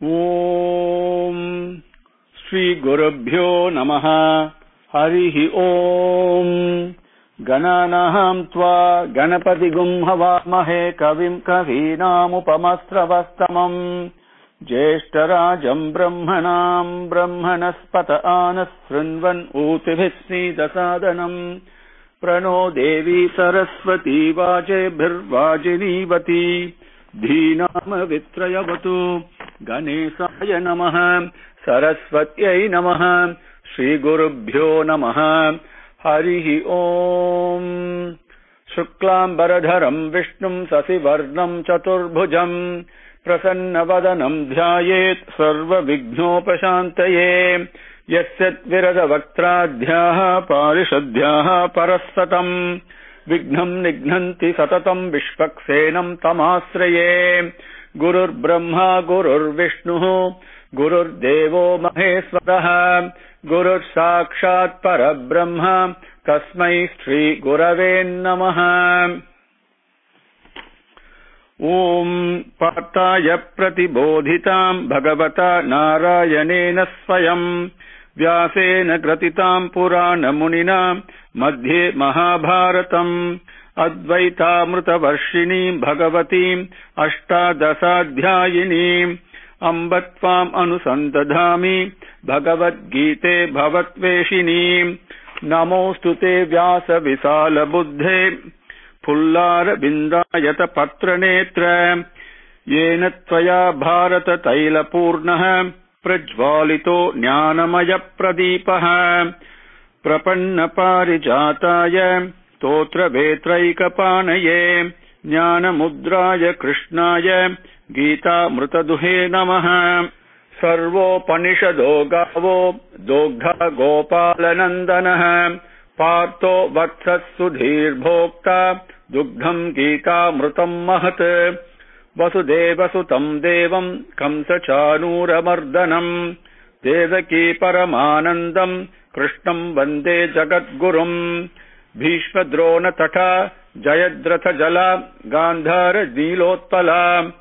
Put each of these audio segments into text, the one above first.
Om Shri Gurubhyo Namaha Harihi Om Gananaham Tva Ganapatigum Havamahe Kavim Kavinam Upamasravastamam Jeshtarajam Brahmanam Brahmanaspata Anasrinvan Utibhisni Dasadanam Prano Devi Saraswati Vajebhirvajinivati Dhinam Vitrayavatu Ganesaya Namaha Saraswatyai Namaha Shri Gurubhyo Namaha Harihi Om Shuklam Baradharam Vishnum Sasivarnam Chaturbhujam Prasannavadanam Dhyayet Sarva Vighnopashantaye Yasyat Virada Vaktradhyaha Parishadhyaha Parasatam Vignam Nignanti Satatam Vishvaksenam Tamasraye Gurur Brahma Gurur Vishnu Gurur Devo Maheswaraha Gurur Sakshat Parabrahma Tasmai Shri Gurave Namaha Om Partaya Pratibodhitam Bhagavata Narayanena Swayam Vyasena Gratitam Purana Munina Madhye Mahabharatam Advaita Varshini Bhagavati Ashtadasadhyayini Ambatvam Anusantadhami Bhagavad Gita Bhavatveshini Namostute Vyasa Visala Buddhe Pullara Bindayata Patranetra Yena Tvaya Bharata Taila Purnaha Prajvalito Jnanamaya Pradipaha Prapanna Parijataya Totra Vetraikapanaye Jnana Mudraya Krishnaya Geeta Mrutaduhe Namaha Sarvo Panishado Gavo Dogdha Gopalanandanaha Partho Vatsas Sudhir Bhokta Dugdham Geeta Mrutam Mahat Vasudeva Sutam Devam Kamsa Chanura Mardanam Devaki Paramanandam Krishnam Vande Jagat Gurum Bhishma Drona Tata Jayadratha Jala Gandhara Nilotpala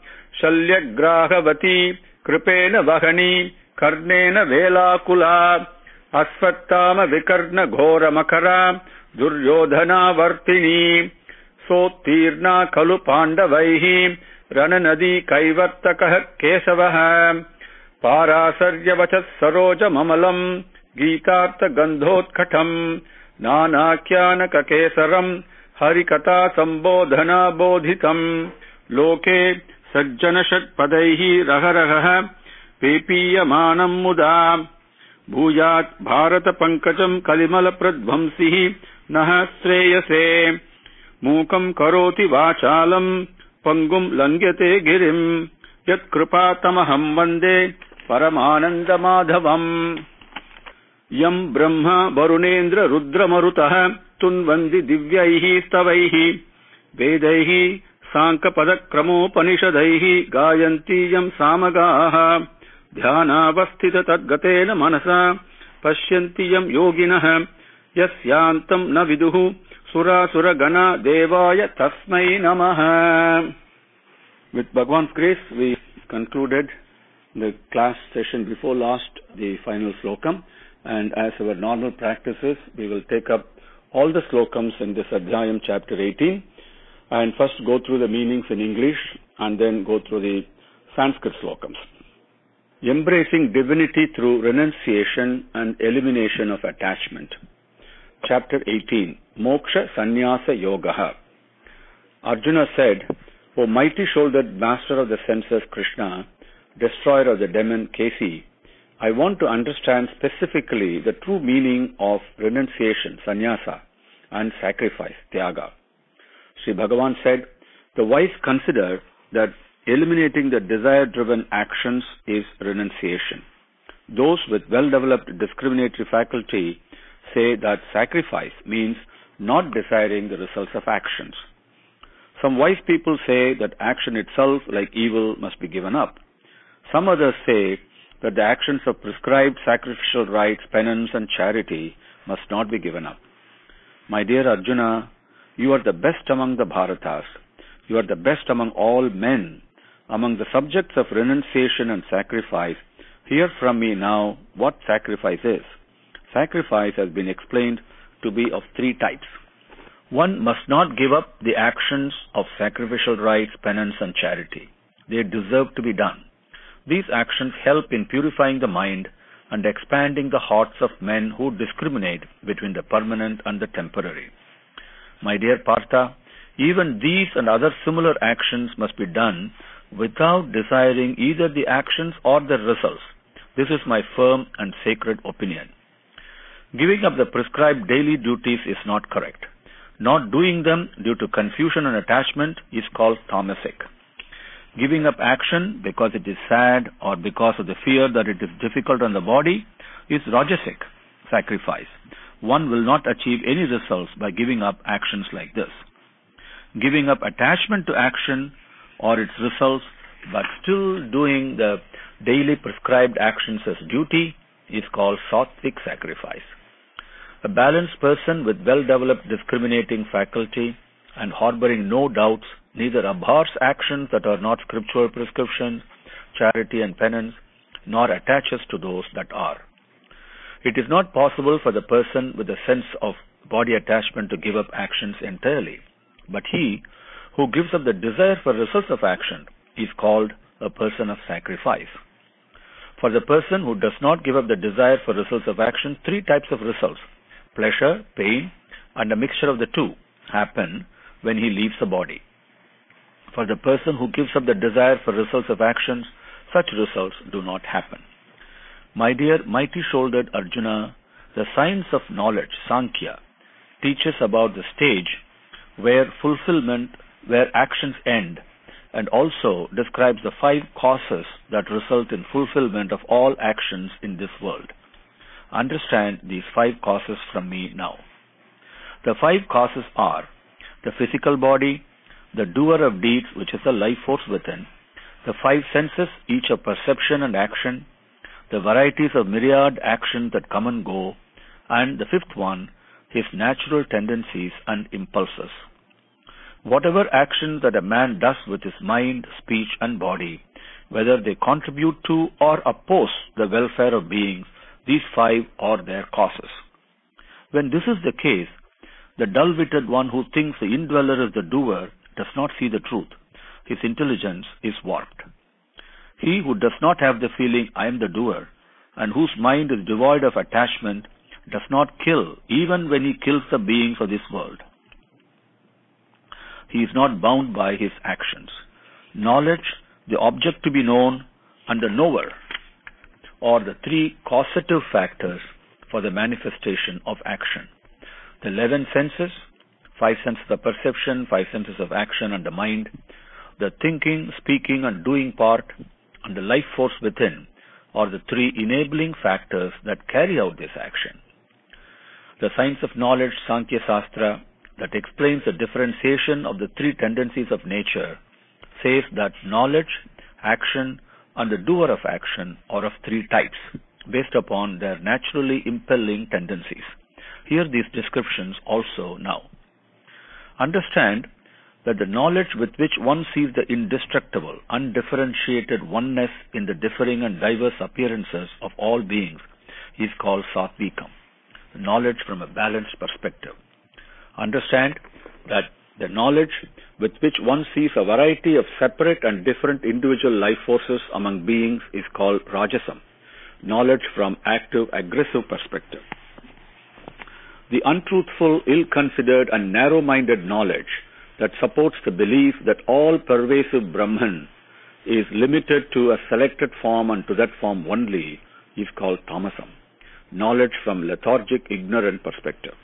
Shalyagrahavati Kripena Vahini Karnena Velakula Asvattama Vikarna Ghora Makara Duryodhana Vartini Sotirna Kalu Pandavaihi Rananadi Kaivartakah Kesavaha Parasarya Vachas Saroja Mamalam Geetartha Gandhotkatam Nanakyanaka Kesaram Harikata Sambodhana Bodhitam Loke Sajjana Shat Padaihi Raharaha Pepiyamanam Muda Bhujat Bharata Pankajam Kalimala Pradvamsihi Naha Sreyase Mukam Karoti Vachalam Pangum Langyate Girim Yat Kripatamaham Vande Paramananda Madhavam Yam Brahma Varunendra Rudra Marutaha Tunvandi Divyaihi Stavaihi Vedaihi Sankapadak Panishadaihi Gayanti Yam Samagaha Dhyanavasthita Tadgatena Manasa Pashyanti Yam Yoginaha Yasyantam Na Viduhu Sura Gana Devaya Tasmai Namaha. With Bhagavan's grace, we concluded the class session before last, the final slokam, and as our normal practices, we will take up all the slokams in this Adhyayam chapter 18, and first go through the meanings in English, and then go through the Sanskrit slokams. Embracing divinity through renunciation and elimination of attachment. Chapter 18, Moksha Sanyasa Yogaha. Arjuna said, O mighty-shouldered master of the senses Krishna, destroyer of the demon Kesi, I want to understand specifically the true meaning of renunciation, sannyasa, and sacrifice, tyaga. Sri Bhagavan said, the wise consider that eliminating the desire-driven actions is renunciation. Those with well-developed discriminatory faculty say that sacrifice means not desiring the results of actions. Some wise people say that action itself, like evil, must be given up. Some others say that the actions of prescribed sacrificial rites, penance, and charity must not be given up. My dear Arjuna, you are the best among the Bharatas. You are the best among all men. Among the subjects of renunciation and sacrifice, hear from me now what sacrifice is. Sacrifice has been explained to be of three types. One must not give up the actions of sacrificial rites, penance, and charity. They deserve to be done. These actions help in purifying the mind and expanding the hearts of men who discriminate between the permanent and the temporary. My dear Partha, even these and other similar actions must be done without desiring either the actions or the results. This is my firm and sacred opinion. Giving up the prescribed daily duties is not correct. Not doing them due to confusion and attachment is called tamasic. Giving up action because it is sad or because of the fear that it is difficult on the body is rajasic, sacrifice. One will not achieve any results by giving up actions like this. Giving up attachment to action or its results but still doing the daily prescribed actions as duty is called sattvic sacrifice. A balanced person with well-developed discriminating faculty and harboring no doubts neither abhors actions that are not scriptural prescriptions, charity and penance, nor attaches to those that are. It is not possible for the person with a sense of body attachment to give up actions entirely, but he who gives up the desire for results of action is called a person of sacrifice. For the person who does not give up the desire for results of action, three types of results, pleasure, pain, and a mixture of the two, happen when he leaves the body. For the person who gives up the desire for results of actions, such results do not happen. My dear mighty-shouldered Arjuna, the science of knowledge, Sankhya, teaches about the stage where actions end, and also describes the 5 causes that result in fulfillment of all actions in this world. Understand these 5 causes from me now. The 5 causes are the physical body, the doer of deeds, which is the life force within, the 5 senses, each of perception and action, the varieties of myriad actions that come and go, and the 5th one, his natural tendencies and impulses. Whatever actions that a man does with his mind, speech, and body, whether they contribute to or oppose the welfare of beings, these 5 are their causes. When this is the case, the dull-witted one who thinks the indweller is the doer does not see the truth. His intelligence is warped. He who does not have the feeling, I am the doer, and whose mind is devoid of attachment, does not kill even when he kills the beings of this world. He is not bound by his actions. Knowledge, the object to be known, and the knower are the 3 causative factors for the manifestation of action. The 11 senses, 5 senses of perception, 5 senses of action and the mind, the thinking, speaking and doing part, and the life force within are the 3 enabling factors that carry out this action. The science of knowledge, Sankhya Shastra, that explains the differentiation of the 3 tendencies of nature, says that knowledge, action, and the doer of action are of 3 types, based upon their naturally impelling tendencies. Hear these descriptions also now. Understand that the knowledge with which one sees the indestructible, undifferentiated oneness in the differing and diverse appearances of all beings is called Sattvikam, knowledge from a balanced perspective. Understand that the knowledge with which one sees a variety of separate and different individual life forces among beings is called Rajasam, knowledge from active, aggressive perspective. The untruthful, ill-considered and narrow-minded knowledge that supports the belief that all pervasive Brahman is limited to a selected form and to that form only is called Tamasam, knowledge from lethargic, ignorant perspective.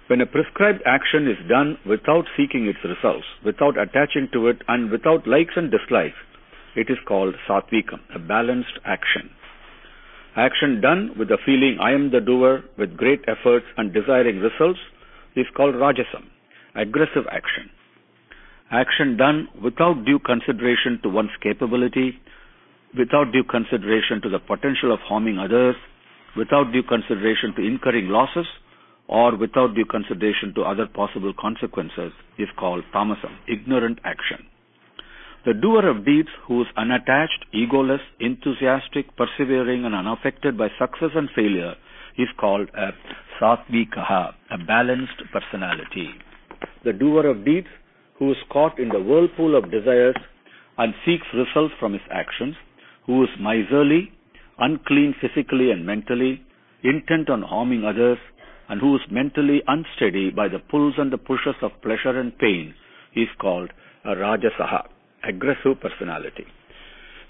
When a prescribed action is done without seeking its results, without attaching to it, and without likes and dislikes, it is called Sattvikam, a balanced action. Action done with the feeling I am the doer, with great efforts and desiring results, is called Rajasam, aggressive action. Action done without due consideration to one's capability, without due consideration to the potential of harming others, without due consideration to incurring losses, or without due consideration to other possible consequences is called tamasam, ignorant action. The doer of deeds who is unattached, egoless, enthusiastic, persevering, and unaffected by success and failure is called a Satvikaha, a balanced personality. The doer of deeds who is caught in the whirlpool of desires and seeks results from his actions, who is miserly, unclean physically and mentally, intent on harming others, and who is mentally unsteady by the pulls and the pushes of pleasure and pain, is called a Rajasaha, aggressive personality.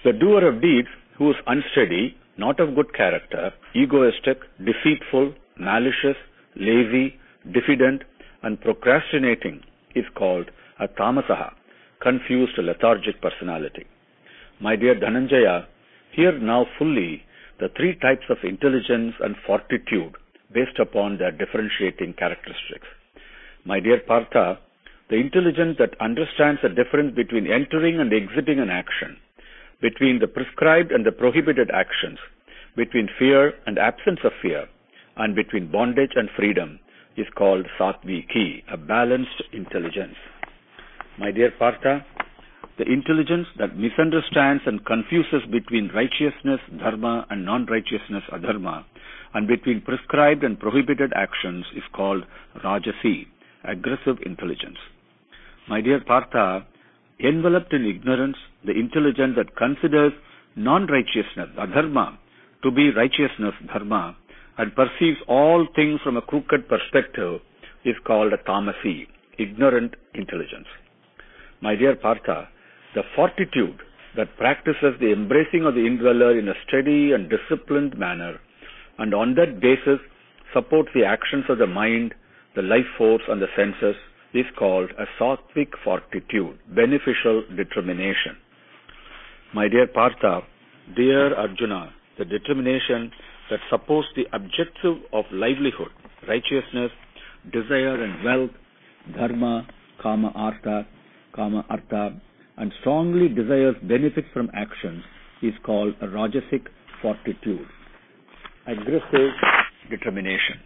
The doer of deeds who is unsteady, not of good character, egoistic, deceitful, malicious, lazy, diffident, and procrastinating is called a Tamasaha, confused, lethargic personality. My dear Dhananjaya, hear now fully the three types of intelligence and fortitude based upon their differentiating characteristics. My dear Partha, the intelligence that understands the difference between entering and exiting an action, between the prescribed and the prohibited actions, between fear and absence of fear, and between bondage and freedom is called Satviki, a balanced intelligence. My dear Partha, the intelligence that misunderstands and confuses between righteousness, dharma, and non-righteousness, adharma, and between prescribed and prohibited actions is called Rajasi, aggressive intelligence. My dear Partha, enveloped in ignorance, the intelligence that considers non-righteousness, adharma, to be righteousness, dharma, and perceives all things from a crooked perspective is called a tamasi, ignorant intelligence. My dear Partha, the fortitude that practices the embracing of the indweller in a steady and disciplined manner, and on that basis supports the actions of the mind, the life force, and the senses, is called a sattvic fortitude, beneficial determination. My dear Partha, dear Arjuna, the determination that supports the objective of livelihood, righteousness, desire and wealth, dharma, kama artha, and strongly desires benefits from actions is called a rajasic fortitude, aggressive determination.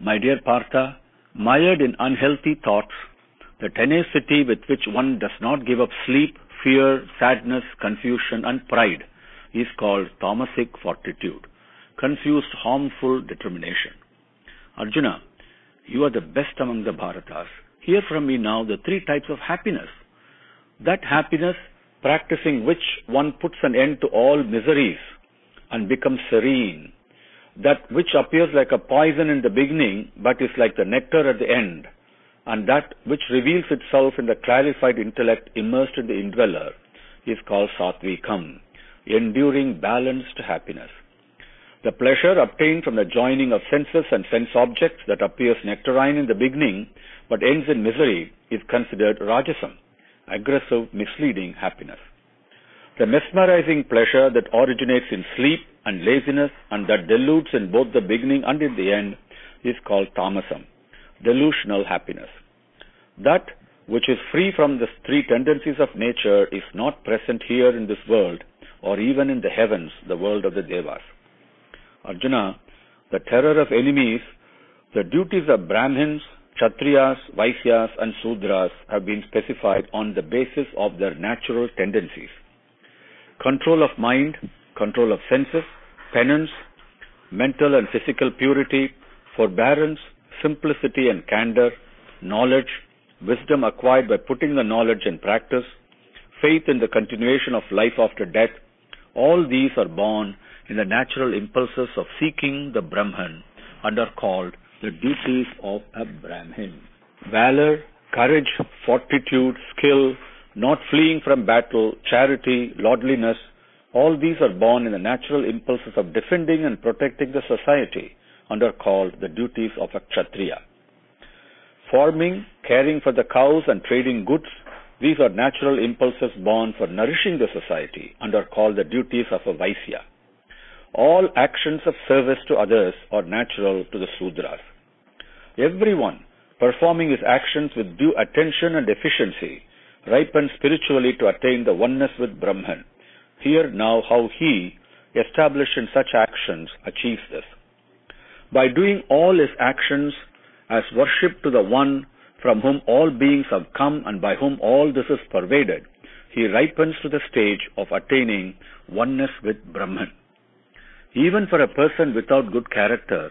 My dear Partha, mired in unhealthy thoughts, the tenacity with which one does not give up sleep, fear, sadness, confusion, and pride is called tamasic fortitude, confused, harmful determination. Arjuna, you are the best among the Bharatas. Hear from me now the three types of happiness. That happiness, practicing which one puts an end to all miseries and becomes serene. That which appears like a poison in the beginning but is like the nectar at the end. And that which reveals itself in the clarified intellect immersed in the indweller is called Satvikam, enduring balanced happiness. The pleasure obtained from the joining of senses and sense objects that appears nectarine in the beginning but ends in misery is considered Rajasam, aggressive, misleading happiness. The mesmerizing pleasure that originates in sleep and laziness and that deludes in both the beginning and in the end is called Tamasam, delusional happiness. That which is free from the three tendencies of nature is not present here in this world or even in the heavens, the world of the Devas. Arjuna, the terror of enemies, the duties of Brahmins, Kshatriyas, Vaisyas, and Sudras have been specified on the basis of their natural tendencies. Control of mind, control of senses, penance, mental and physical purity, forbearance, simplicity and candor, knowledge, wisdom acquired by putting the knowledge in practice, faith in the continuation of life after death, all these are born in the natural impulses of seeking the Brahman and are called the duties of a Brahmin. Valor, courage, fortitude, skill, not fleeing from battle, charity, lordliness, all these are born in the natural impulses of defending and protecting the society and are called the duties of a Kshatriya. Farming, caring for the cows and trading goods, these are natural impulses born for nourishing the society and are called the duties of a Vaisya. All actions of service to others are natural to the Sudras. Everyone performing his actions with due attention and efficiency ripens spiritually to attain the oneness with Brahman. Hear now how he, established in such actions, achieves this. By doing all his actions as worship to the one from whom all beings have come and by whom all this is pervaded, he ripens to the stage of attaining oneness with Brahman. Even for a person without good character,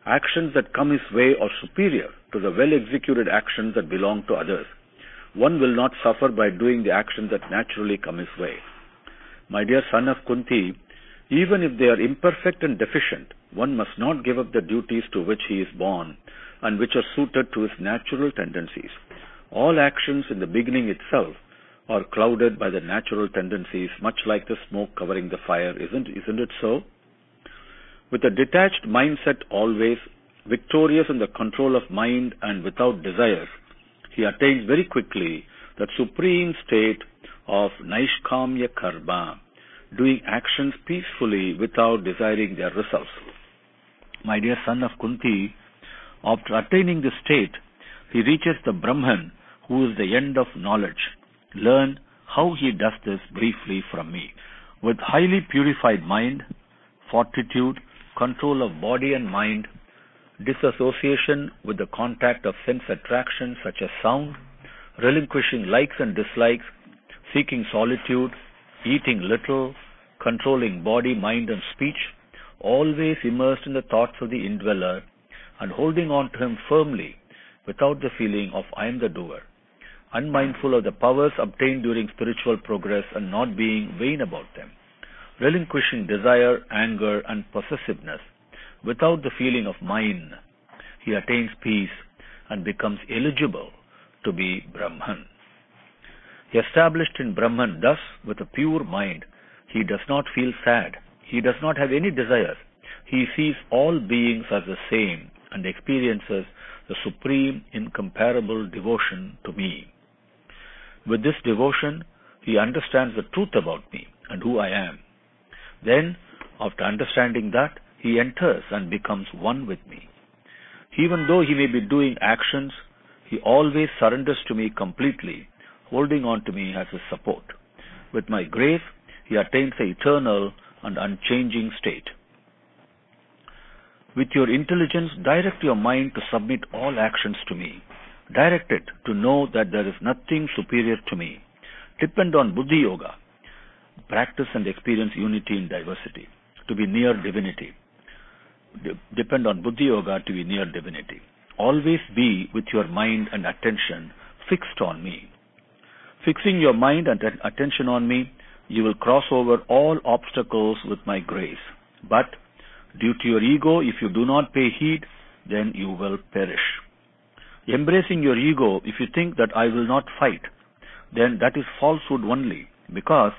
actions that come his way are superior to the well-executed actions that belong to others. One will not suffer by doing the actions that naturally come his way. My dear son of Kunti, even if they are imperfect and deficient, one must not give up the duties to which he is born and which are suited to his natural tendencies. All actions in the beginning itself are clouded by the natural tendencies, much like the smoke covering the fire. Isn't it so? With a detached mindset always, victorious in the control of mind and without desires, he attains very quickly that supreme state of Naishkamya Karma, doing actions peacefully without desiring their results. My dear son of Kunti, after attaining this state, he reaches the Brahman, who is the end of knowledge. Learn how he does this briefly from me. With highly purified mind, fortitude, control of body and mind, disassociation with the contact of sense attractions such as sound, relinquishing likes and dislikes, seeking solitude, eating little, controlling body, mind and speech, always immersed in the thoughts of the indweller and holding on to him firmly without the feeling of I am the doer, unmindful of the powers obtained during spiritual progress and not being vain about them, relinquishing desire, anger and possessiveness without the feeling of mine, he attains peace and becomes eligible to be Brahman. Established in Brahman, thus with a pure mind, he does not feel sad, he does not have any desires, he sees all beings as the same and experiences the supreme, incomparable devotion to me. With this devotion, he understands the truth about me and who I am. Then, after understanding that, he enters and becomes one with me. Even though he may be doing actions, he always surrenders to me completely, holding on to me as his support. With my grace, he attains the eternal and unchanging state. With your intelligence, direct your mind to submit all actions to me. Direct it to know that there is nothing superior to me. Depend on Buddhi Yoga. Practice and experience unity in diversity, to be near divinity. Depend on Buddhi Yoga to be near divinity. Always be with your mind and attention fixed on me. Fixing your mind and attention on me, you will cross over all obstacles with my grace. But due to your ego, if you do not pay heed, then you will perish. Embracing your ego, if you think that I will not fight, then that is falsehood only, because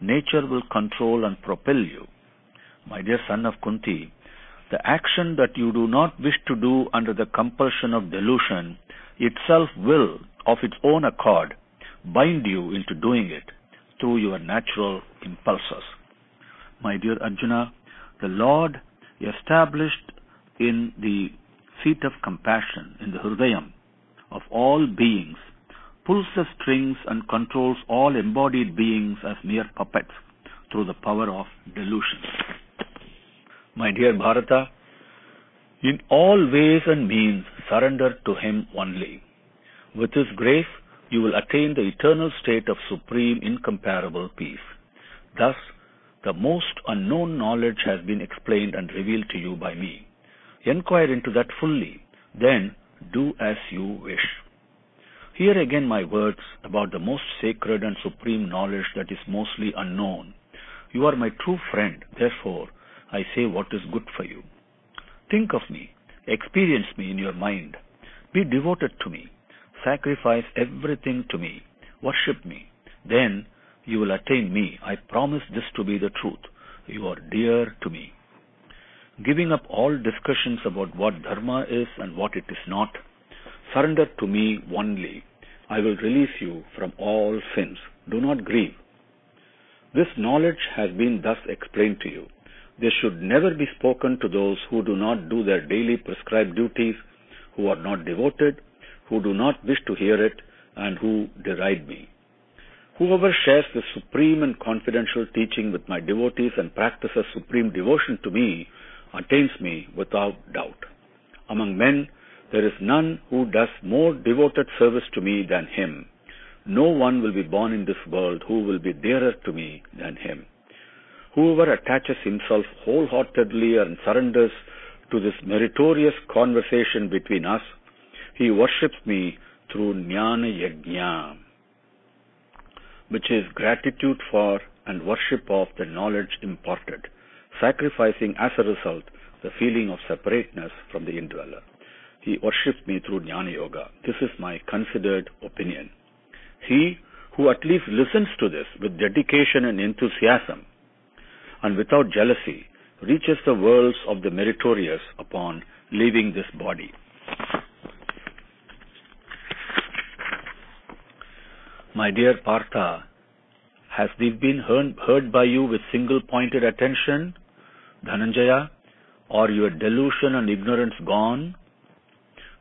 nature will control and propel you. My dear son of Kunti, the action that you do not wish to do under the compulsion of delusion itself will, of its own accord, bind you into doing it through your natural impulses. My dear Arjuna, the Lord established in the seat of compassion, in the Hridayam of all beings, pulls the strings and controls all embodied beings as mere puppets through the power of delusion. My dear Bharata, in all ways and means surrender to him only. With his grace, you will attain the eternal state of supreme, incomparable peace. Thus, the most unknown knowledge has been explained and revealed to you by me. Inquire into that fully, then do as you wish. Hear again my words about the most sacred and supreme knowledge that is mostly unknown. You are my true friend, therefore I say what is good for you. Think of me, experience me in your mind, be devoted to me, sacrifice everything to me, worship me. Then you will attain me. I promise this to be the truth. You are dear to me. Giving up all discussions about what dharma is and what it is not, surrender to me only. I will release you from all sins. Do not grieve. This knowledge has been thus explained to you. This should never be spoken to those who do not do their daily prescribed duties, who are not devoted, who do not wish to hear it, and who deride me. Whoever shares this supreme and confidential teaching with my devotees and practices supreme devotion to me attains me without doubt. Among men, there is none who does more devoted service to me than him. No one will be born in this world who will be dearer to me than him. Whoever attaches himself wholeheartedly and surrenders to this meritorious conversation between us, he worships me through Jnana Yajna, which is gratitude for and worship of the knowledge imparted, sacrificing as a result the feeling of separateness from the indweller. He worships me through Jnana Yoga. This is my considered opinion. He who at least listens to this with dedication and enthusiasm and without jealousy reaches the worlds of the meritorious upon leaving this body. My dear Partha, has this been heard by you with single-pointed attention, Dhananjaya? Are your delusion and ignorance gone?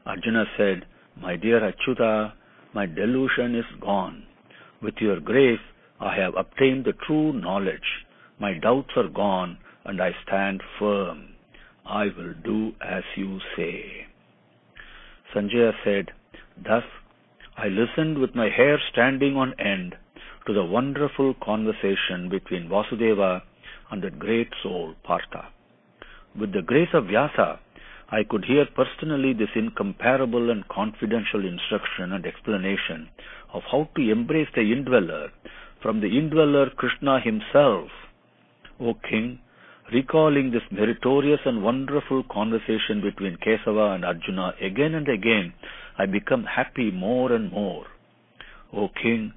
Arjuna said, My dear Achyuta, my delusion is gone. With your grace, I have obtained the true knowledge. My doubts are gone, and I stand firm. I will do as you say. Sanjaya said, Thus, I listened with my hair standing on end to the wonderful conversation between Vasudeva and that great soul, Partha. With the grace of Vyasa, I could hear personally this incomparable and confidential instruction and explanation of how to embrace the indweller from the indweller Krishna himself. O King, recalling this meritorious and wonderful conversation between Kesava and Arjuna again and again, I become happy more and more. O King,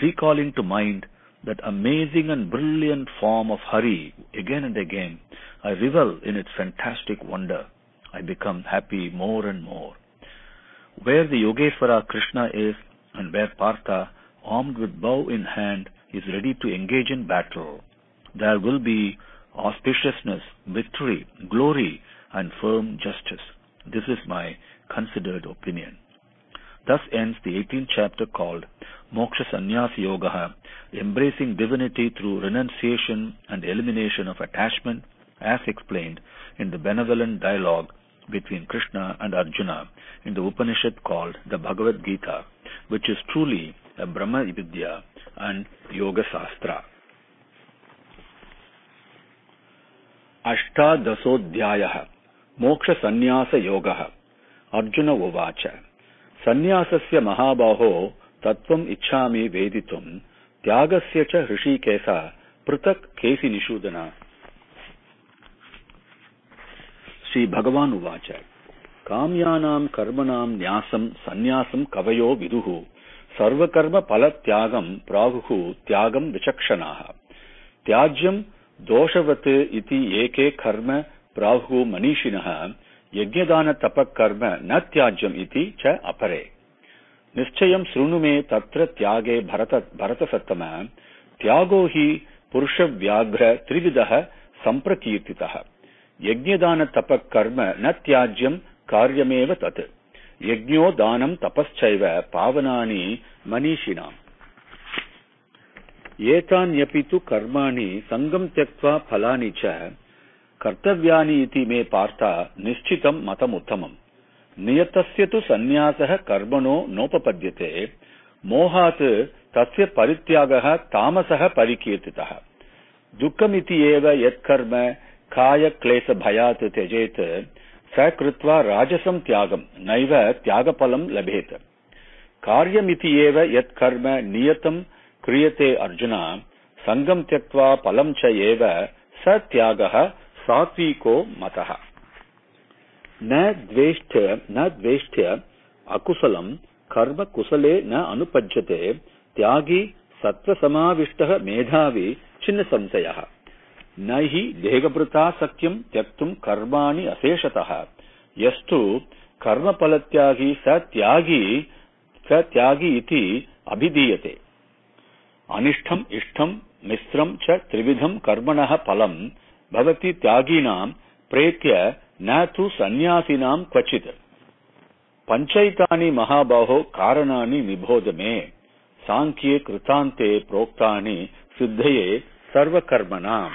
recalling to mind that amazing and brilliant form of Hari again and again, I revel in its fantastic wonder. I become happy more and more. Where the Yogeshwara Krishna is and where Partha, armed with bow in hand, is ready to engage in battle, there will be auspiciousness, victory, glory, and firm justice. This is my considered opinion. Thus ends the 18th chapter called Moksha Sanyasa Yoga, embracing divinity through renunciation and elimination of attachment, as explained in the benevolent dialogue between Krishna and Arjuna in the Upanishad called the Bhagavad Gita, which is truly a Brahma Vidya and Yoga Sastra. Ashtadasodhyayah Moksha Sanyasa Yoga Arjuna Uvacha Sanyasasya Mahabaho Tattvam Ichchami Veditum Tyagasya Cha Hrishikesa Pratak Kesi Nishudana. Sri Bhagavan Uvacha Kamyanam Karmanam Nyasam Sanyasam Kavayo Viduhu Sarvakarma Palatyagam Praguhu Tyagam Vichakshanaha Tyajyam Doshavat iti eke karma prahu manishinaha yajnadana tapak karma na tyajyam iti cha apare. Nischayam srunume tatra tyage bharata sattama tyago hi purusha vyagra trividaha samprakirtitaha. Yajnadana tapak karma na tyajyam karyameva tat. Yajnyo danam tapaschaiva pavanani manishinam. Etanyapitu karmani sangam tyaktva phalani cha kartavyani iti me partha nishchitam matam uttamam. Niyatasya tu sanyasah karmano nopapadyate mohat tasya parityagaha tamasah parikirtitaha. Dukkhamiti eva yat karma kaya klesa bhayat tyajet sakritva rajasam tyagam naiva tyagapalam labhet. Karyamiti eva yat karma niyatam Kriyate Arjuna Sangam Tyaktva Palam Cha Eva Satyagaha Satviko Mataha. Na dveshtya akusalam karma kusale na anupajjate tyagi sattva samavishtaha medhavi chinna samsayaha. Nahi degabrata sakyam tyaktum karmani aseshataha yastu karma palatyagi satyagi iti abhidiyate. Anishtham, Ishtham, Mistram cha Trividham Karmanaha Palam Bhavati Tyaginam Pretya Natu Sanyasinam Kvachit. Panchaitani Mahabaho Karanani Nibhodame Sankhye Kritante Proktani Siddhaye Sarva Karmanam.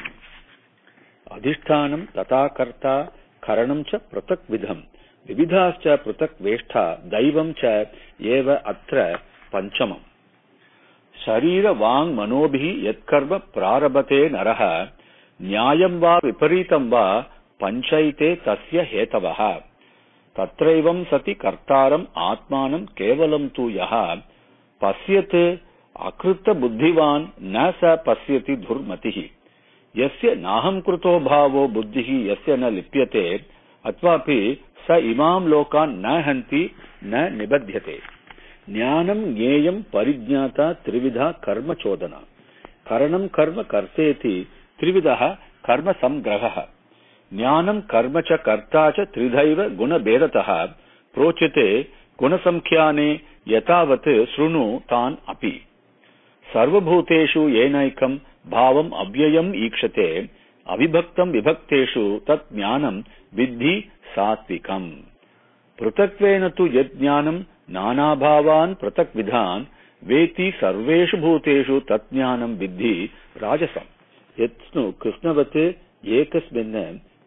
Adhishthanam Tatakarta Karanam cha Pratak Vidham Vividhas cha Pratak Veshtha Daivam cha Eva Atra Panchamam. शरीर वांग मनोभिः यत्कर्म प्रारभते नरः न्यायं वा विपरीतं वा पंचैते तस्य हेतवः तत्रैवं सति कर्तारम् आत्मानं केवलं तु यः पश्यते अकृत बुद्धिवान् न स पश्यति दुर्मतिः यस्य नाहं कृतो भावो बुद्धिः यस्य न लिप्यते अथवापि स इमां लोकान् न हन्ति न निबध्यते ज्ञानं ज्ञेयं परिज्ञाता त्रिविधा कर्म चोदना करणं कर्म कर्तेति त्रिविधः कर्म संग्रहः ज्ञानं कर्म च कर्ता च त्रिधैव गुणभेदतः प्रोच्यते गुणसंख्याने यतावत् शृणु तान् अपि सर्वभूतेषु येनैकं भावम् अव्ययम् ईक्षते अविभक्तं विभक्तेषु तत् ज्ञानं विद्धि सात्विकम् पृथक्त्वेन तु यत् ज्ञानं नानाभावान् पृथक्विधान् वेति सर्वेषु भूतेषु तत् ज्ञानं विद्धि राजसम् यत्नु कृष्णवत् एकस्मिन्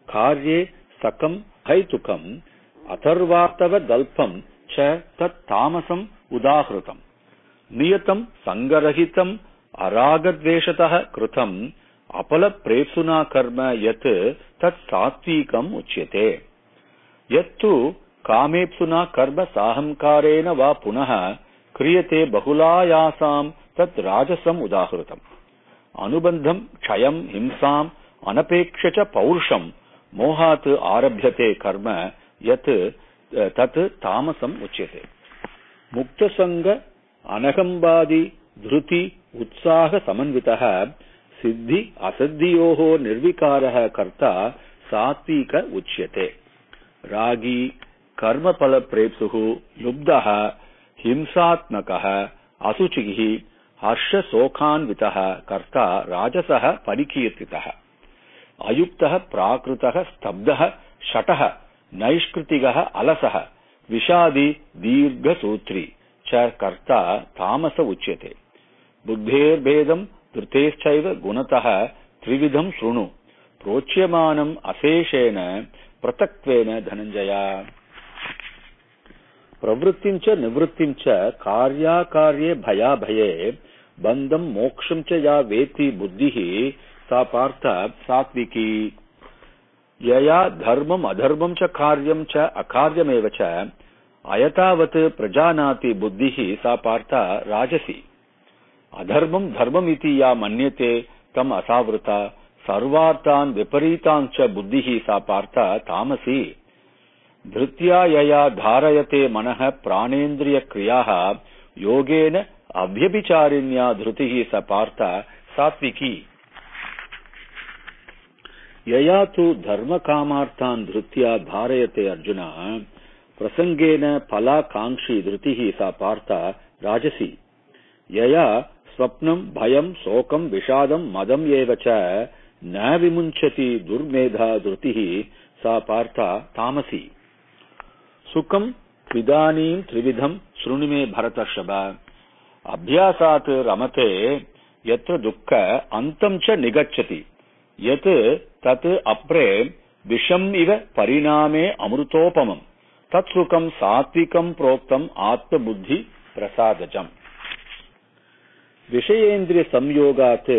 कार्ये सकं हैतुकम् अथर्वार्थवदल्पं च तत् तामसम् उदाहृतम् नियतं संगरहितम् अरागद्वेषतः कृतम् अपलप्रेप्सुना कर्म यत् तत् सात्विकम् उच्यते यत्तु कामेप्सुना कर्म साहंकारेण वा पुनः क्रियते बहुलायासां तत् राजसम् उदाहृतम् अनुबन्धं क्षयं हिंसाम् अनपेक्ष च पौरुषं मोहात् आरभ्यते कर्म यत् तत् तामसम् उच्यते मुक्तसंग अनहंवादी धृति उत्साह समन्वितः सिद्धि असद्धियोः निर्विकारः कर्ता सात्विक उच्यते रागी कर्मफल प्रेप्सुः लुब्धः हिंसात्मकः असुचिः हर्षशोकान्वितः कर्ता राजसः परिकीर्तितः अयुक्तः प्राकृतः स्तब्धः शठः नैष्कृतिकः अलसः विषादी दीर्घसूत्री च कर्ता तामस उच्यते बुद्धेर्भेदं धृतेश्चैव गुणतः त्रिविधं शृणु प्रोच्यमानम् अशेषेण पृथक्त्वेन धनञ्जय प्रवृत्तिं च निवृत्तिं च कार्याकार्ये भयाभये बन्धं मोक्षं च या वेत्ति बुद्धिः सा पार्थ सात्विकी यया धर्मम् अधर्मं च कार्यं च अकार्यमेव च अयतावत् प्रजानाति बुद्धिः सा पार्थ राजसी अधर्मं धर्ममिति या मन्यते तम् असावृता सर्वार्थान् विपरीतान् च बुद्धिः सा पार्थ तामसी धृत्या यया धारयते मनः प्राणेन्द्रियक्रियाः योगेन अव्यभिचारिण्या धृतिः स पार्थ सात्विकी यया तु धर्मकामार्थान् धृत्या धारयते अर्जुन प्रसंगेन फलाकांक्षी धृतिः सा पार्थ राजसी यया स्वप्नं भयं शोकं विषादं मदम् एव च न विमुञ्चति दुर्मेधा धृतिः सा पार्थ तामसी सुखं त्विदानीं त्रिविधं शृणु मे भरतर्षभ अभ्यासात् रमते यत्र दुःख अन्तं च निगच्छति यत् तत् अप्रे विषम् इव परिणामे अमृतोपमम् तत् सुखं सात्विकं प्रोक्तम् आत्मबुद्धि प्रसादजम् विषयेन्द्रिय संयोगात्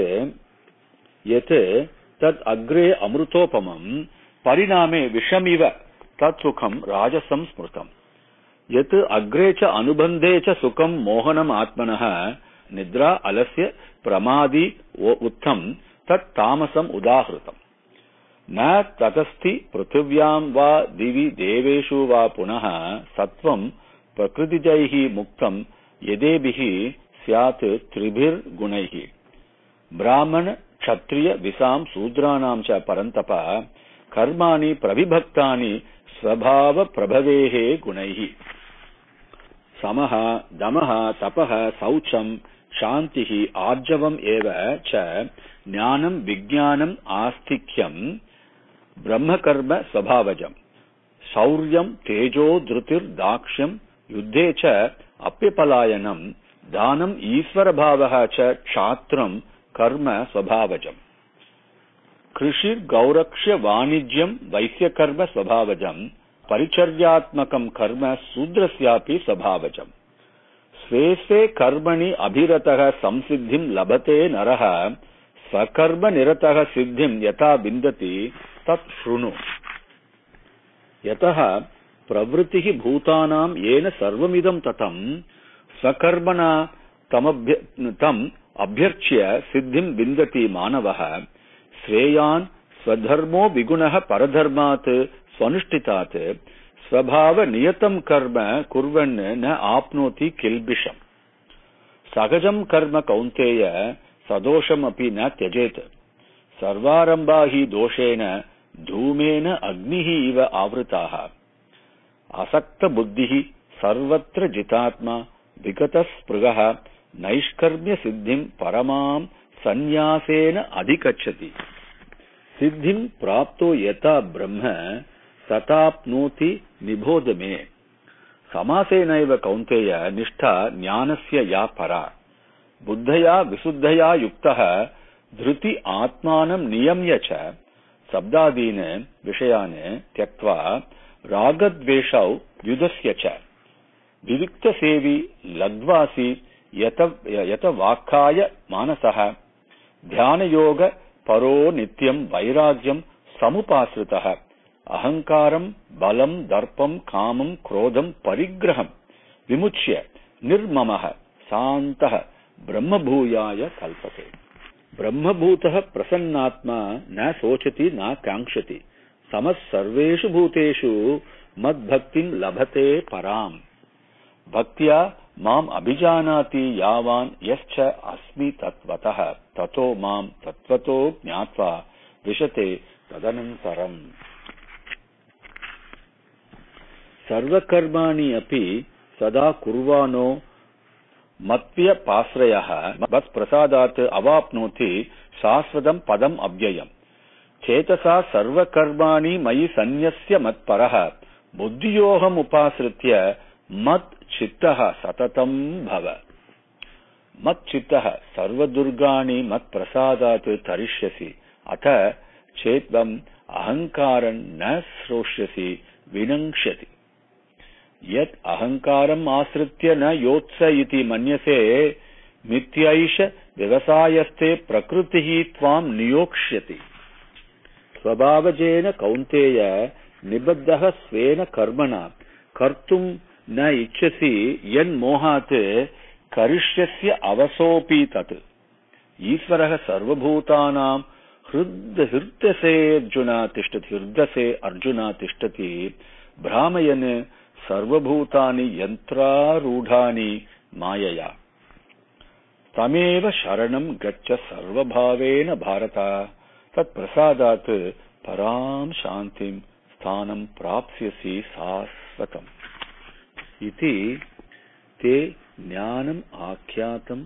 यत् तत् अग्रे अमृतोपमम् परिणामे विषमिव तत् सुखं राजसं स्मृतम् यत् अग्रे च अनुबन्धे च सुखं मोहनम् आत्मनः निद्रा अलस्य प्रमादी उत्थं तत् तामसम् उदाहृतम् न ततस्ति पृथिव्यां वा दिवि देवेषु वा पुनः सत्वं प्रकृतिजैः मुक्तं यदेभिः स्यात् त्रिभिर्गुणैः ब्राह्मण क्षत्रिय विसां शूद्राणां च परन्तप कर्माणि प्रविभक्तानि स्वभाव प्रभवेः गुणैः समः दमः तपः शौचं शान्तिः आर्जवम् एव च ज्ञानं विज्ञानम् आस्तिक्यं ब्रह्मकर्म स्वभावजम् शौर्यं तेजो धृतिर्दाक्ष्यं युद्धे च अप्यपलायनं दानम् ईश्वरभावः च क्षात्रं कर्म स्वभावजम् कृषिर्गौरक्ष्य वाणिज्यं वैश्यकर्म स्वभावजम् परिचर्यात्मकं कर्म शूद्रस्यापि स्वभावजम् स्वे स्वे कर्मणि अभिरतः संसिद्धिं लभते नरः स्वकर्म निरतः सिद्धिं यथा विन्दति तत् शृणु। यतः प्रवृत्तिः भूतानां येन सर्वमिदं ततं स्वकर्मणा तम् अभ्यर्च्य सिद्धिं विन्दति मानवः श्रेयान् स्वधर्मो विगुणः परधर्मात् स्वनुष्ठितात् स्वभाव नियतं कर्म कुर्वन् न आप्नोति किल्बिषम्। सहजं कर्म कौन्तेय सदोषमपि न त्यजेत्। सर्वारम्भा हि दोषेण धूमेन अग्निः इव आवृताः। असक्त बुद्धिः सर्वत्र जितात्मा विगतस्पृहः नैष्कर्म्य सिद्धिं परमां संन्यासेन अधिगच्छति। सिद्धिं प्राप्तो यथा ब्रह्म तथाप्नोति निबोध मे। समासेनैव कौन्तेय निष्ठा ज्ञानस्य या परा। बुद्धया विशुद्धया युक्तः धृति आत्मानं नियम्य च शब्दादीन् विषयान् त्यक्त्वा रागद्वेषौ युधस्य च विविक्तसेवी लग्वासी यत वाक्काय मानसः ध्यानयोग परो नित्यं वैराग्यं समुपाश्रितः अहंकारं बलं दर्पं कामं क्रोधं परिग्रहं विमुच्य निर्ममः शान्तः ब्रह्मभूयाय कल्पते। ब्रह्मभूतः प्रसन्नात्मा न शोचति न कांक्षति समः सर्वेषु भूतेषु मद्भक्तिं लभते पराम्। भक्त्या माम् अभिजानाति यावान् यश्च अस्मि तत्त्वतः ततो मां तत्त्वतो ज्ञात्वा विशते तदनन्तरम्। सर्वकर्माणि अपि सदा कुर्वाणो मत्व्यपाश्रयः मत्प्रसादात् अवाप्नोति शाश्वतं पदम् अव्ययम्। चेतसा सर्वकर्माणि मयि सन्न्यस्य मत्परः बुद्धियोऽहमुपाश्रित्य मत् चित्तः सततं भव। मच्चित्तः सर्वदुर्गाणि मत्प्रसादात् तरिष्यसि अथ चेत्त्वम् अहङ्कारं न श्रोष्यसि विनङ्क्ष्यति। यत् अहङ्कारम् आश्रित्य न योत्स इति मन्यसे मिथ्यैष व्यवसायस्ते प्रकृतिः त्वां नियोक्ष्यति। स्वभावजेन कौन्तेय निबद्धः स्वेन कर्मणा कर्तुं न इच्छसि यन्मोहात् करिष्यस्य अवसोऽपि तत्। ईश्वरः सर्वभूतानां हृदसे अर्जुन तिष्ठति भ्रामयन् सर्वभूतानि यन्त्रारूढानि मायया। तमेव शरणं गच्छ सर्वभावेन भारत तत्प्रसादात् परां शान्तिं स्थानं प्राप्स्यसि शाश्वतम्। इति ते ज्ञानम् आख्यातं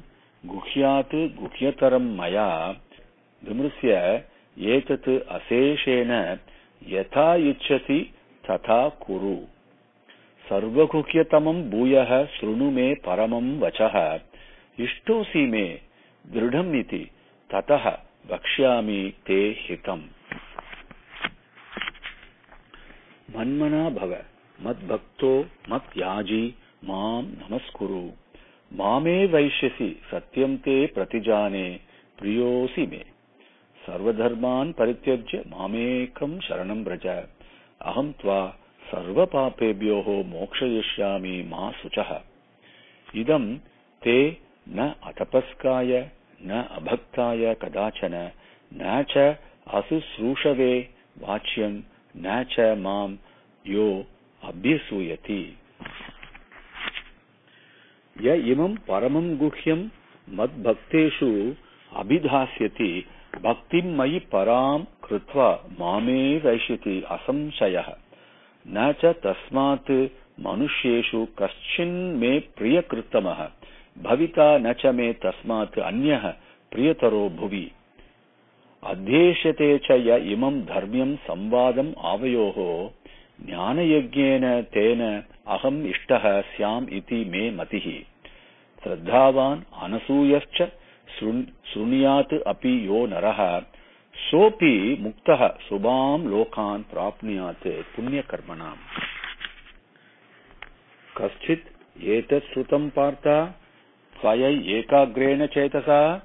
गुह्यात् गुह्यतरं मया विमृश्य एतत् अशेषेण यथा इच्छसि तथा कुरु। सर्वगुह्यतमं भूयः शृणु मे परमं वचः इष्टोऽसि मे दृढम् इति ततः वक्ष्यामि ते हितम्। मन्मना भव मद्भक्तो मत्याजी मां नमस्कुरु मामे वैश्यसि सत्यं ते प्रतिजाने प्रियोऽसि मे। सर्वधर्मान् परित्यज्य मामेकं शरणं व्रज अहं त्वा सर्वपापेभ्यो मोक्षयिष्यामि मा शुचः। इदं ते न अतपस्काय न अभक्ताय कदाचन न च अशुश्रूषवे वाच्यं न च मां यो अभ्यसूयति। य इमं परमं गुह्यं मद्भक्तेषु अभिधास्यति भक्तिं मयि परां कृत्वा मामे वैश्यति असंशयः। न च तस्मात् मनुष्येषु कश्चिन्मे प्रियकृत्तमः भविता न च मे तस्मात् अन्यः प्रियतरो भुवि। अध्येष्यते च य इमं धर्म्यं संवादम् आवयोः ज्ञानयज्ञेन तेन अहम् इष्टः स्याम् इति मे मतिः। श्रद्धावान् अनसूयश्च शृणुयात् अपि यो नरः सोऽपि मुक्तः शुभां लोकान् प्राप्नुयात् पुण्यकर्मणाम्। कश्चित् एतत् श्रुतं Partha swayai ekagrena chetasa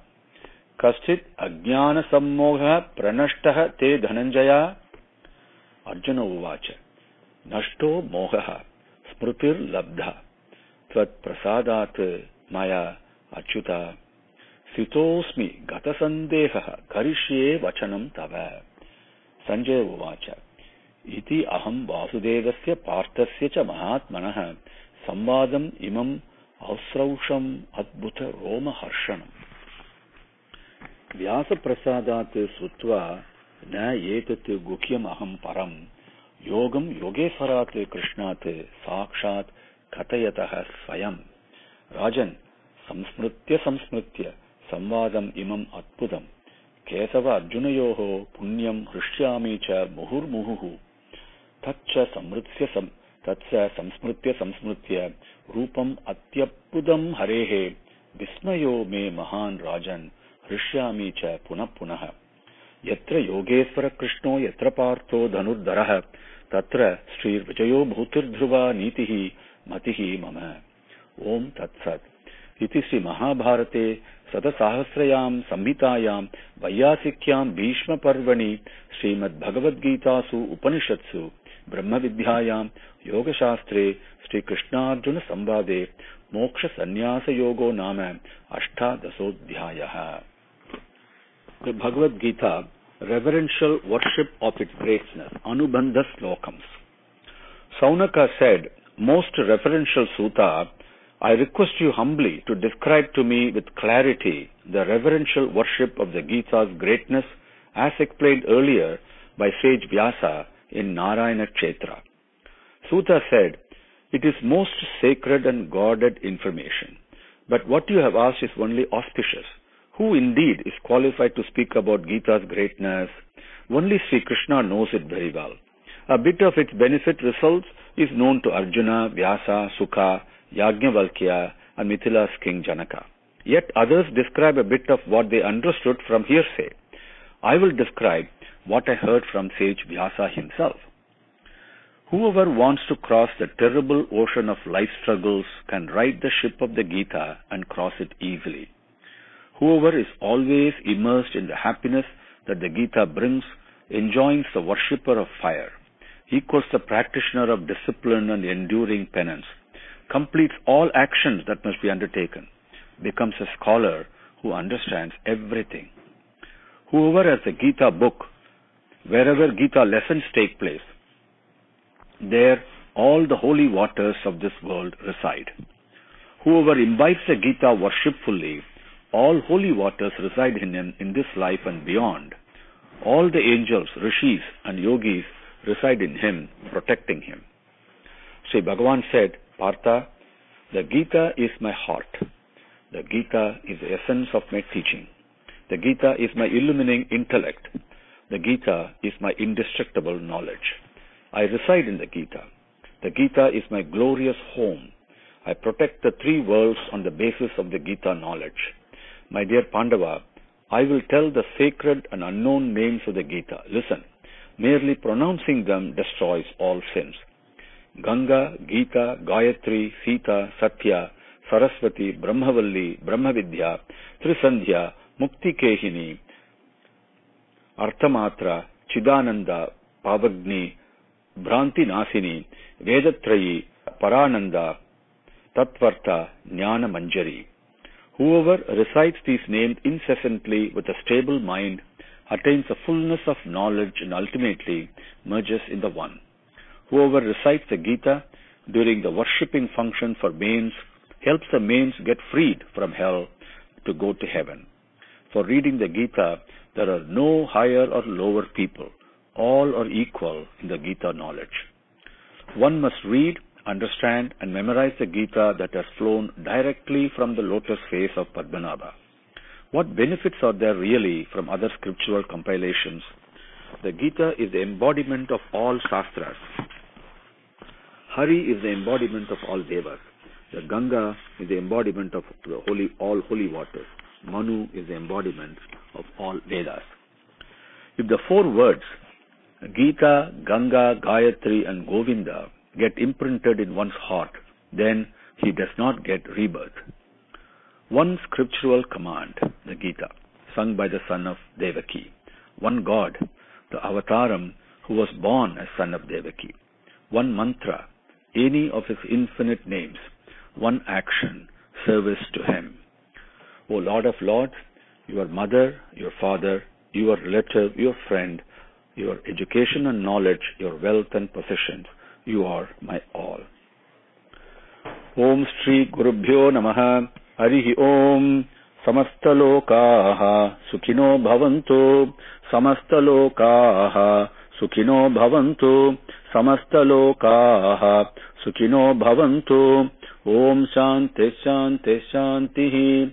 kaschit ajnana sammoha pranashtah te dhananjaya. Arjuna uvacha nashto mohaha smrutir labdha tvat prasadat maya achyuta sitosmi gata sandeha karishye vachanam tava. Sanjaya uvacha iti aham vasudevasya parthasya cha mahatmanah samvadam imam ausrausham adbhuta roma harshanam. Vyasa prasadat sutva na etat gukyam aham param yogam yogeswarat krishnat sakshat katayatah swayam. Rajan, samsmritya samvadam imam adbhutam kesava arjunayoho punyam hrishyami cha muhurmuhu tatcha samsmritya rupam atyapudam harehe vismayo me mahan rajan hrishyami cha punah. Yatra yogeswara krishno yatra partho dhanurdarah tatra sri vijayo bhutir dhruva nitihi matihi mama. Om tatsat. Iti Sri Mahabharate Satasahasrayam Samhitayam Vaiyasikyam Bhishma Parvani Srimad Bhagavad Gita Su Upanishatsu Brahma Vidyayam Yoga Shastre Sri Krishna Arjuna Samvade Moksha Sanyasa Yogo Nama Ashtadasodhyayaha. The Bhagavad Gita, reverential worship of its greatness, Anubandha Slokams. Saunaka said, most reverential Sutta, I request you humbly to describe to me with clarity the reverential worship of the Gita's greatness as explained earlier by sage Vyasa in Narayana Kshetra. Sutta said, it is most sacred and guarded information, but what you have asked is only auspicious. Who indeed is qualified to speak about Gita's greatness? Only Sri Krishna knows it very well. A bit of its benefit results is known to Arjuna, Vyasa, Sukha, Yajnavalkya and Mithila's king Janaka. Yet others describe a bit of what they understood from hearsay. I will describe what I heard from sage Vyasa himself. Whoever wants to cross the terrible ocean of life struggles can ride the ship of the Gita and cross it easily. Whoever is always immersed in the happiness that the Gita brings enjoins the worshipper of fire, equals the practitioner of discipline and enduring penance, completes all actions that must be undertaken, becomes a scholar who understands everything. Whoever has the Gita book, wherever Gita lessons take place, there all the holy waters of this world reside. Whoever imbibes the Gita worshipfully, all holy waters reside in him in this life and beyond. All the angels, rishis and yogis reside in him, protecting him. Sri Bhagavan said, Partha, the Gita is my heart. The Gita is the essence of my teaching. The Gita is my illumining intellect. The Gita is my indestructible knowledge. I reside in the Gita. The Gita is my glorious home. I protect the three worlds on the basis of the Gita knowledge. My dear Pandava, I will tell the sacred and unknown names of the Gita. Listen, merely pronouncing them destroys all sins. Ganga, Geeta, Gayatri, Sita, Sathya, Saraswati, Brahmavalli, Brahmavidya, Trisandhya, Mukti Kehini, Arthamatra, Chidananda, Pavagni, Bhranti Nasini, Vedatrayi, Parananda, Tatvarta, Jnana Manjari. Whoever recites these names incessantly with a stable mind attains a fullness of knowledge and ultimately merges in the One. Whoever recites the Gita during the worshipping function for mains helps the mains get freed from hell to go to heaven. For reading the Gita, there are no higher or lower people. All are equal in the Gita knowledge. One must read, understand and memorize the Gita that has flown directly from the lotus face of Padmanabha. What benefits are there really from other scriptural compilations? The Gita is the embodiment of all Shastras. Hari is the embodiment of all Devas. The Ganga is the embodiment of all holy waters. Manu is the embodiment of all Vedas. If the four words Geeta, Ganga, Gayatri and Govinda get imprinted in one's heart, then he does not get rebirth. One scriptural command, the Geeta, sung by the son of Devaki. One God, the Avataram, who was born as son of Devaki. One mantra, any of his infinite names. One action, service to him. O Lord of Lords, your mother, your father, your relative, your friend, your education and knowledge, your wealth and possessions, you are my all. Om Shri Gurubhyo Namaha Harihi Om Samastalokaha Sukhino Bhavantu Samastalokaha Sukhino Bhavantu Samastalokaha Sukhino Bhavantu Om Shanti Shanti Shantihi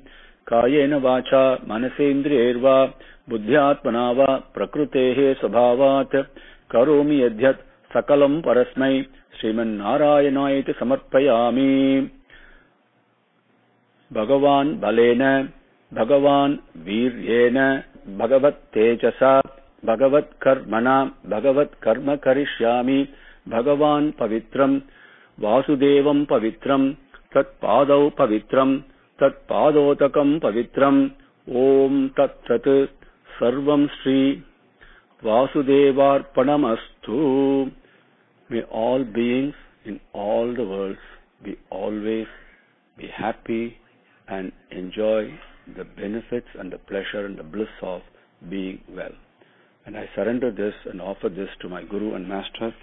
Kayena Vacha Manasendriyerva Buddhyatmana va Prakrutehe Sabhavat Karomi Yadhyat Sakalam Parasmai Sriman Narayanayati Samarpayami Bhagavan Balena Bhagavan Viryena Bhagavat Tejasa Bhagavat Karmana Bhagavat Karma Karishyami Bhagavan Pavitram Vasudevam Pavitram Tat Padau Pavitram Tat Padotakam Pavitram Om Tat Sat Sarvam Sri Vasudevarpanamastu. May all beings in all the worlds be always be happy and enjoy the benefits and the pleasure and the bliss of being well. And I surrender this and offer this to my Guru and Master,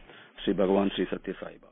Sri Bhagavan Sri Sathya Sai Baba.